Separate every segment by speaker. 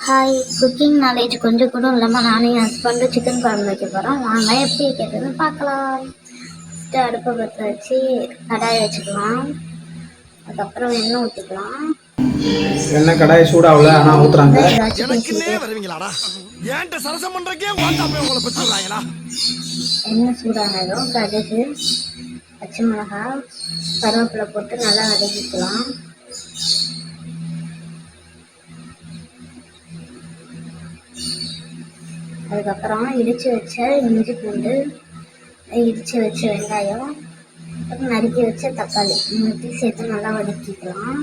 Speaker 1: Hi, cooking knowledge கொஞ்சம் கூட இல்லாமல் நானும் என் ஹஸ்பண்டும் சிக்கன் குழம்பு வைக்க போகிறோம். வாங்க எப்படி வைக்கிறதுன்னு பார்க்கலாம். ஃபஸ்ட்டு அடுப்பை பற்ற வச்சு கடாயை வச்சுக்கலாம். அதுக்கப்புறம் எண்ணெய் ஊற்றிக்கலாம்.
Speaker 2: எண்ணெய் கடாயை சூடாகல ஆனால் ஊற்றுறாங்க.
Speaker 1: எண்ணெய் சூடானதும் கடுகு, பச்சை மிளகாய், கருவேப்பிலை போட்டு நல்லா வதக்கிக்கலாம். அதுக்கப்புறம் இடித்து வச்ச இஞ்சி பூண்டு, இடித்து வச்ச வெங்காயம், அப்புறம் நறுக்கி வச்ச தக்காளி மூணுத்தையும் சேர்த்து நல்லா வதக்கிக்கலாம்.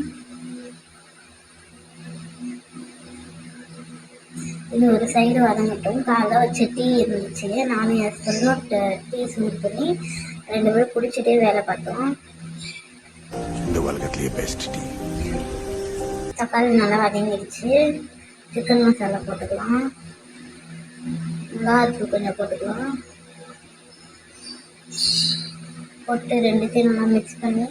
Speaker 1: இது ஒரு சைடு வதங்கட்டும். காலைல வச்ச டீ இருந்துச்சு, நானும் என் ஹஸ்பண்டும் டீ சூடு பண்ணி 2 பேரும் குடிச்சிட்டே வேலை பார்த்தோம். தக்காளி நல்லா வதங்கிடுச்சு. சிக்கன் மசாலா போட்டுக்கலாம். மிளகாத்தூள் கொஞ்சம் போட்டுக்கலாம். போட்டு 2த்தையும் நல்லா மிக்ஸ் பண்ணி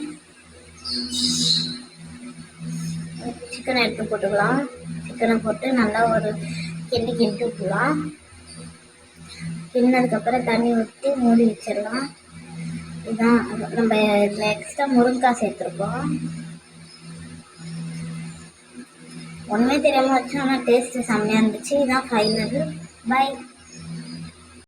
Speaker 1: சிக்கனை எடுத்து போட்டுக்கலாம். சிக்கனை போட்டு நல்லா ஒரு கிண்டி விட்டுலாம். கிண்ணதுக்கப்புறம் தண்ணி ஊற்றி மூடி வச்சிடலாம். இதுதான் நம்ம இதில் எக்ஸ்ட்ரா முருங்கைக்காய் சேர்த்துருக்கோம். ஒன்றுமே தெரியாமல் வச்சோம், ஆனால் டேஸ்ட்டு செம்மையாக இருந்துச்சு. இதுதான் ஃபைனல். பை.